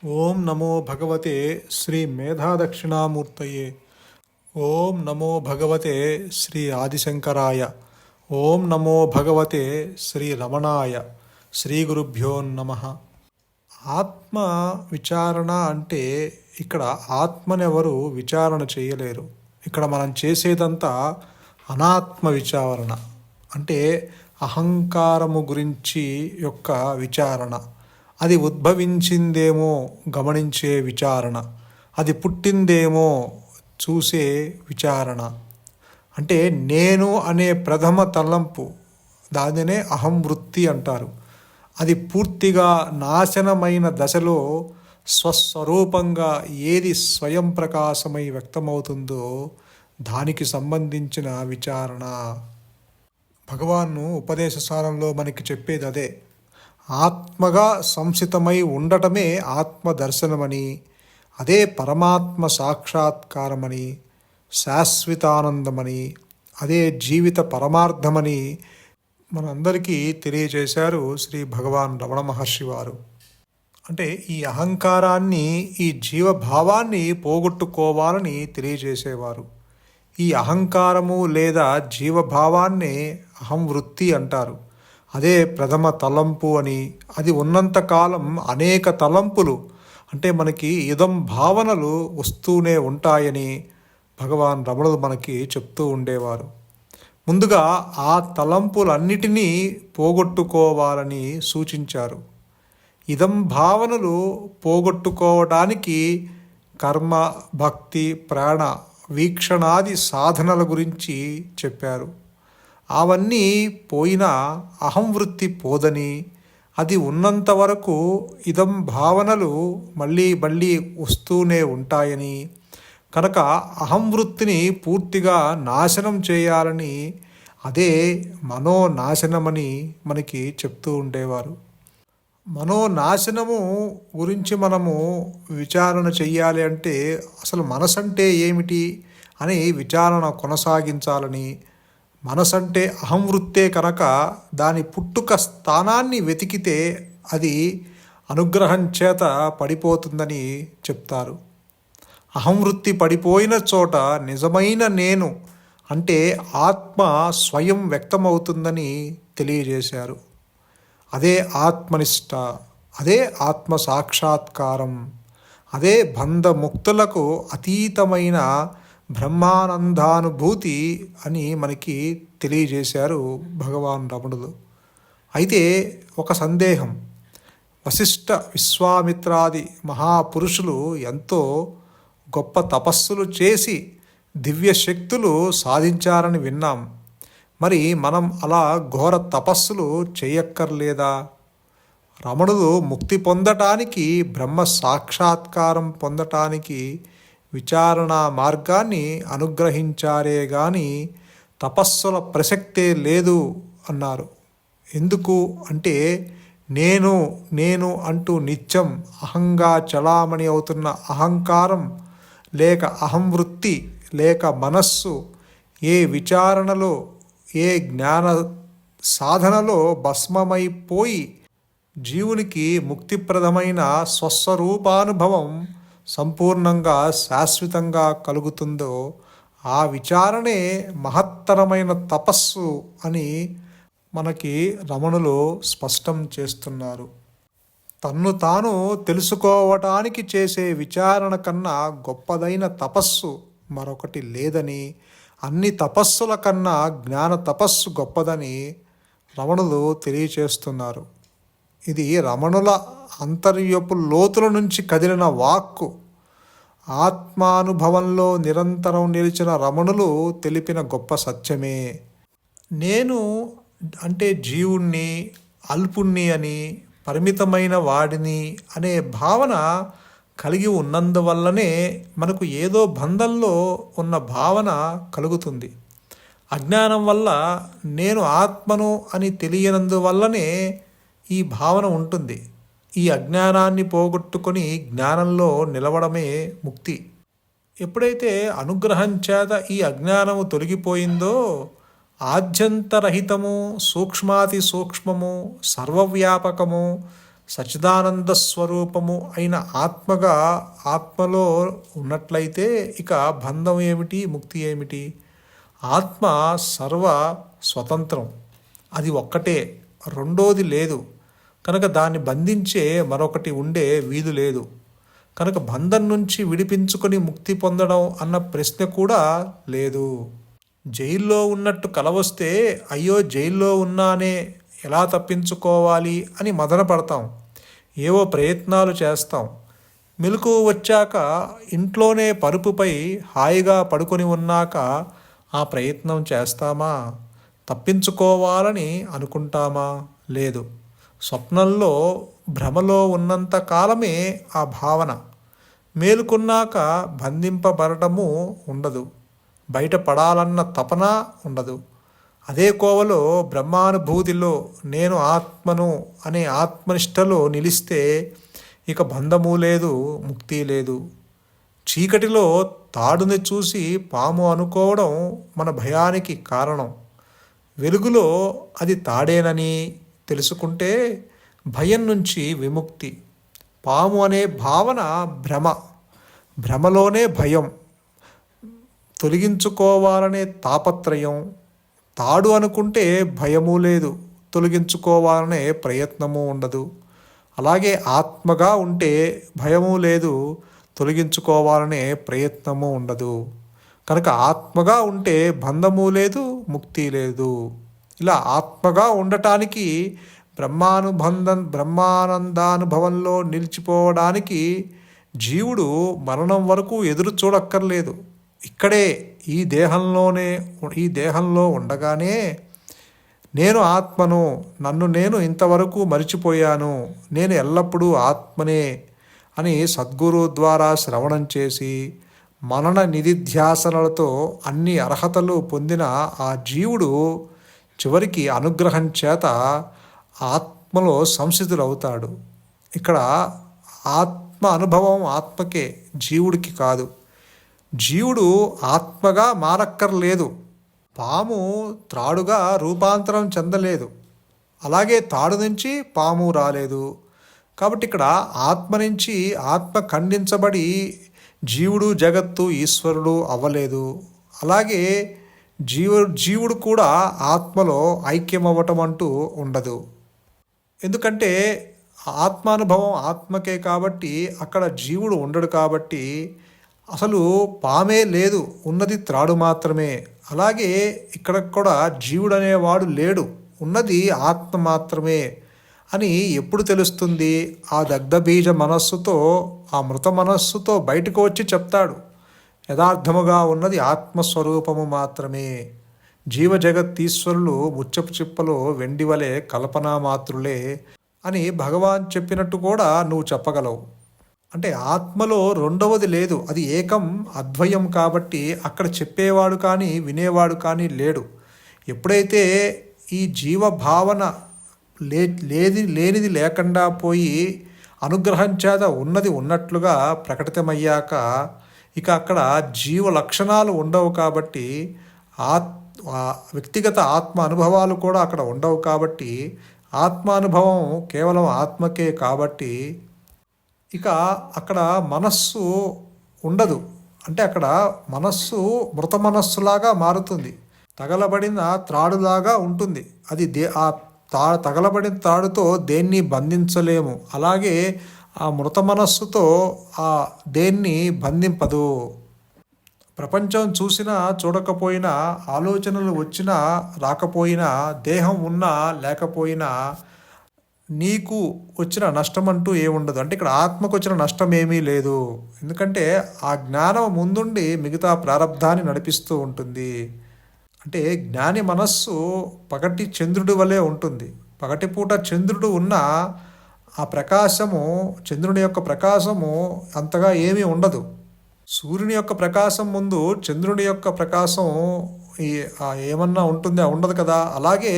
ఓం నమో భగవతే శ్రీ మేధాదక్షిణామూర్తయే. ఓం నమో భగవతే శ్రీ ఆదిశంకరాయ. ఓం నమో భగవతే శ్రీ రమణాయ. శ్రీ గురుభ్యో నమః. ఆత్మ విచారణ అంటే ఇక్కడ ఆత్మనెవరు విచారణ చేయలేరు. ఇక్కడ మనం చేసేదంతా అనాత్మ విచారణ, అంటే అహంకారము గురించి యొక్క విచారణ. అది ఉద్భవించిందేమో గమనించే విచారణ, అది పుట్టిందేమో చూసే విచారణ. అంటే నేను అనే ప్రథమ తలంపు, దానినే అహం వృత్తి అంటారు. అది పూర్తిగా నాశనమైన దశలో స్వస్వరూపంగా ఏది స్వయం ప్రకాశమై వ్యక్తమవుతుందో దానికి సంబంధించిన విచారణ. భగవాను ఉపదేశసారంలో మనకి చెప్పేది అదే. ఆత్మగా సంసితమై ఉండటమే ఆత్మదర్శనమని, అదే పరమాత్మ సాక్షాత్కారమని, శాశ్వతానందమని, అదే జీవిత పరమార్థమని మనందరికీ తెలియజేశారు శ్రీ భగవాన్ రమణ మహర్షి వారు. అంటే ఈ అహంకారాన్ని, ఈ జీవభావాన్ని పోగొట్టుకోవాలని తెలియజేసేవారు. ఈ అహంకారము లేదా జీవభావాన్నే అహం వృత్తి అంటారు. అదే ప్రథమ తలంపు అని, అది ఉన్నంతకాలం అనేక తలంపులు, అంటే మనకి ఇదం భావనలు వస్తూనే ఉంటాయని భగవాన్ రమణులు మనకి చెప్తూ ఉండేవారు. ముందుగా ఆ తలంపులన్నిటినీ పోగొట్టుకోవాలని సూచించారు. ఇదం భావనలు పోగొట్టుకోవడానికి కర్మ, భక్తి, ప్రాణ, వీక్షణాది సాధనల గురించి చెప్పారు. అవన్నీ పోయినా అహం వృత్తి పోదని, అది ఉన్నంత వరకు ఇదం భావనలు మళ్ళీ మళ్ళీ వస్తూనే ఉంటాయని, కనుక అహం వృత్తిని పూర్తిగా నాశనం చేయాలని, అదే మనోనాశనమని మనకి చెప్తూ ఉండేవారు. మనోనాశనము గురించి మనము విచారణ చెయ్యాలి అంటే అసలు మనసంటే ఏమిటి అని విచారణ కొనసాగించాలని, మనసంటే అహం వృత్తే కనుక దాని పుట్టుక స్థానాన్ని వెతికితే అది అనుగ్రహం చేత పడిపోతుందని చెప్తారు. అహం వృత్తి పడిపోయిన చోట నిజమైన నేను అంటే ఆత్మ స్వయం వ్యక్తమవుతుందని తెలియజేశారు. అదే ఆత్మనిష్ట, అదే ఆత్మ సాక్షాత్కారం, అదే బంధముక్తులకు అతీతమైన బ్రహ్మానందానుభూతి అని మనకి తెలియజేశారు భగవాన్ రమణులు. అయితే ఒక సందేహం. వశిష్ఠ, విశ్వామిత్రాది మహాపురుషులు ఎంతో గొప్ప తపస్సులు చేసి దివ్య శక్తులు సాధించారని విన్నాం. మరి మనం అలా ఘోర తపస్సులు చేయక్కర్లేదా? రమణులు ముక్తి పొందటానికి, బ్రహ్మ సాక్షాత్కారం పొందటానికి విచారణ మార్గాన్ని అనుగ్రహించారే గాని తపస్సుల ప్రసక్తే లేదు అన్నారు. ఎందుకు అంటే నేను నేను అంటూ నిత్యం అహంగా చలామణి అవుతున్న అహంకారం లేక అహం వృత్తి లేక మనస్సు ఏ విచారణలో, ఏ జ్ఞాన సాధనలో భస్మమైపోయి జీవునికి ముక్తిప్రదమైన స్వస్వరూపానుభవం సంపూర్ణంగా శాశ్వతంగా కలుగుతుందో ఆ విచారణే మహత్తరమైన తపస్సు అని మనకి రమణులు స్పష్టం చేస్తున్నారు. తన్ను తాను తెలుసుకోవటానికి చేసే విచారణ కన్నా గొప్పదైన తపస్సు మరొకటి లేదని, అన్ని తపస్సుల కన్నా జ్ఞాన తపస్సు గొప్పదని రమణులు తెలియచేస్తున్నారు. ఇది రమణుల అంతర్యపు లోతుల నుంచి కదిలిన వాక్కు. ఆత్మానుభవంలో నిరంతరం నిలిచిన రమణులు తెలిపిన గొప్ప సత్యమే. నేను అంటే జీవుణ్ణి, అల్పుణ్ణి అని, పరిమితమైన వాడిని అనే భావన కలిగి ఉన్నందువల్లనే మనకు ఏదో బంధంలో ఉన్న భావన కలుగుతుంది. అజ్ఞానం వల్ల నేను ఆత్మను అని తెలియనందువల్లనే ఈ భావన ఉంటుంది. ఈ అజ్ఞానాన్ని పోగొట్టుకొని జ్ఞానంలో నిలవడమే ముక్తి. ఎప్పుడైతే అనుగ్రహం చేత ఈ అజ్ఞానము తొలగిపోయిందో ఆద్యంతరహితము, సూక్ష్మాతి సూక్ష్మము, సర్వవ్యాపకము, సచ్చిదానంద స్వరూపము అయిన ఆత్మగా ఆత్మలో ఉన్నట్లయితే ఇక బంధం ఏమిటి, ముక్తి ఏమిటి? ఆత్మ సర్వ స్వతంత్రం, అది ఒక్కటే, రెండోది లేదు. కనుక దాన్ని బంధించే మరొకటి ఉండే వీలు లేదు. కనుక బంధం నుంచి విడిపించుకొని ముక్తి పొందడం అన్న ప్రశ్న కూడా లేదు. జైల్లో ఉన్నట్టు కలవస్తే అయ్యో జైల్లో ఉన్నానే, ఎలా తప్పించుకోవాలి అని మదన పడతాం, ఏవో ప్రయత్నాలు చేస్తాం. మెలకువ వచ్చాక ఇంట్లోనే పరుపుపై హాయిగా పడుకొని ఉన్నాక ఆ ప్రయత్నం చేస్తామా? తప్పించుకోవాలని అనుకుంటామా? లేదు. స్వప్నంలో భ్రమలో ఉన్నంత కాలమే ఆ భావన. మేలుకున్నాక బంధింపబడటము ఉండదు, బయటపడాలన్న తపన ఉండదు. అదే కోవలో బ్రహ్మానుభూతిలో నేను ఆత్మను అనే ఆత్మనిష్టలో నిలిస్తే ఇక బంధము లేదు, ముక్తి లేదు. చీకటిలో తాడుని చూసి పాము అనుకోవడం మన భయానికి కారణం. వెలుగులో అది తాడేనని తెలుసుకుంటే భయం నుంచి విముక్తి. పాము అనే భావన భ్రమ, భ్రమలోనే భయం. తొలగించుకోవాలనే తాపత్రయం. తాడు అనుకుంటే భయము లేదు, తొలగించుకోవాలనే ప్రయత్నము ఉండదు. అలాగే ఆత్మగా ఉంటే భయము లేదు, తొలగించుకోవాలనే ప్రయత్నము ఉండదు. కనుక ఆత్మగా ఉంటే బంధము లేదు, ముక్తి లేదు. ఇలా ఆత్మగా ఉండటానికి బ్రహ్మానందానుభవంలో నిలిచిపోవడానికి జీవుడు మరణం వరకు ఎదురు చూడక్కర్లేదు. ఇక్కడే ఈ దేహంలో ఉండగానే నేను ఆత్మను, నన్ను నేను ఇంతవరకు మరిచిపోయాను, నేను ఎల్లప్పుడూ ఆత్మనే అని సద్గురు ద్వారా శ్రవణం చేసి మనన నిధిధ్యాసనలతో అన్ని అర్హతలు పొందిన ఆ జీవుడు చివరికి అనుగ్రహం చేత ఆత్మలో సంసిద్ధులవుతాడు. ఇక్కడ ఆత్మ అనుభవం ఆత్మకే, జీవుడికి కాదు. జీవుడు ఆత్మగా మారక్కర్లేదు. పాము త్రాడుగా రూపాంతరం చెందలేదు, అలాగే తాడు నుంచి పాము రాలేదు. కాబట్టి ఇక్కడ ఆత్మ నుంచి ఆత్మ ఖండించబడి జీవుడు, జగత్తు, ఈశ్వరుడు అవ్వలేదు. అలాగే జీవుడు కూడా ఆత్మలో ఐక్యమవ్వటం అంటూ ఉండదు. ఎందుకంటే ఆత్మానుభవం ఆత్మకే కాబట్టి అక్కడ జీవుడు ఉండడు. కాబట్టి అసలు పామే లేదు, ఉన్నది త్రాడు మాత్రమే. అలాగే ఇక్కడ కూడా జీవుడు అనేవాడు లేడు, ఉన్నది ఆత్మ మాత్రమే అని ఎప్పుడు తెలుస్తుంది? ఆ దగ్ధబీజ మనస్సుతో, ఆ మృత మనస్సుతో బయటకు వచ్చి చెప్తాడు. యథార్థముగా ఉన్నది ఆత్మస్వరూపము మాత్రమే. జీవజగత్తీశ్వరులు ముచ్చపు చిప్పలో వెండివలే కల్పనా మాత్రులే అని భగవాన్ చెప్పినట్టు కూడా నువ్వు చెప్పగలవు. అంటే ఆత్మలో రెండవది లేదు, అది ఏకం, అద్వయం. కాబట్టి అక్కడ చెప్పేవాడు కానీ వినేవాడు కానీ లేడు. ఎప్పుడైతే ఈ జీవభావన లేనిది లేకుండా పోయి అనుగ్రహం చేత ఉన్నది ఉన్నట్లుగా ప్రకటితమయ్యాక ఇక అక్కడ జీవ లక్షణాలు ఉండవు. కాబట్టి వ్యక్తిగత ఆత్మ అనుభవాలు కూడా అక్కడ ఉండవు. కాబట్టి ఆత్మానుభవం కేవలం ఆత్మకే. కాబట్టి ఇక అక్కడ మనస్సు ఉండదు. అంటే అక్కడ మనస్సు మృత మనస్సులాగా మారుతుంది, తగలబడిన త్రాడులాగా ఉంటుంది. అది తగలబడిన త్రాడుతో దేన్ని బంధించలేము. అలాగే ఆ మృత మనస్సుతో ఆ దేన్ని బంధింపదు. ప్రపంచం చూసినా చూడకపోయినా, ఆలోచనలు వచ్చినా రాకపోయినా, దేహం ఉన్నా లేకపోయినా నీకు వచ్చిన నష్టం అంటూ ఏముండదు. అంటే ఇక్కడ ఆత్మకు వచ్చిన నష్టం ఏమీ లేదు. ఎందుకంటే ఆ జ్ఞానం ముందుండి మిగతా ప్రారంధాన్ని నడిపిస్తూ ఉంటుంది. అంటే జ్ఞాని మనస్సు పగటి చంద్రుడి వలె ఉంటుంది. పగటిపూట చంద్రుడు ఉన్న ఆ ప్రకాశము, చంద్రుని యొక్క ప్రకాశము అంతగా ఏమీ ఉండదు. సూర్యుని యొక్క ప్రకాశం ముందు చంద్రుని యొక్క ప్రకాశం ఏమన్నా ఉంటుందా? ఉండదు కదా. అలాగే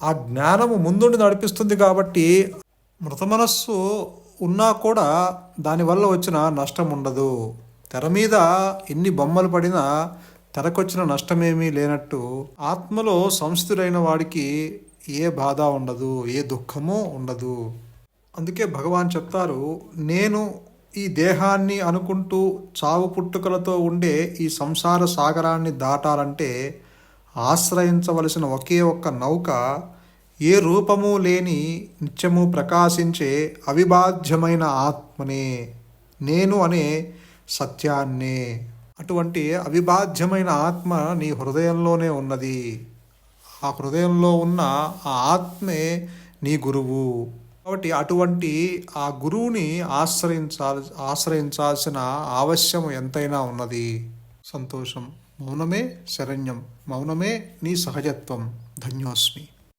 ఆ జ్ఞానము ముందుండి నడిపిస్తుంది. కాబట్టి మృత మనస్సు ఉన్నా కూడా దానివల్ల వచ్చిన నష్టం ఉండదు. తెర మీద ఎన్ని బొమ్మలు పడినా తెరకొచ్చిన నష్టమేమీ లేనట్టు ఆత్మలో సంస్థుడైన వాడికి ఏ బాధ ఉండదు, ఏ దుఃఖము ఉండదు. అందుకే భగవాన్ చెప్తారు, నేను ఈ దేహాన్ని అనుకుంటూ చావు పుట్టుకలతో ఉండే ఈ సంసార సాగరాన్ని దాటాలంటే ఆశ్రయించవలసిన ఒకే ఒక్క నౌక ఏ రూపము లేని నిత్యము ప్రకాశించే అవిభాజ్యమైన ఆత్మనే, నేను అనే సత్యాన్నే. అటువంటి అవిభాజ్యమైన ఆత్మ నీ హృదయంలోనే ఉన్నది. ఆ హృదయంలో ఉన్న ఆ ఆత్మే నీ గురువు. కాబట్టి అటువంటి ఆ గురువుని ఆశ్రయించాల్సిన ఆవశ్యం ఎంతైనా ఉన్నది. సంతోషం. మౌనమే శరణ్యం. మౌనమే నీ సహజత్వం. ధన్యోస్మి.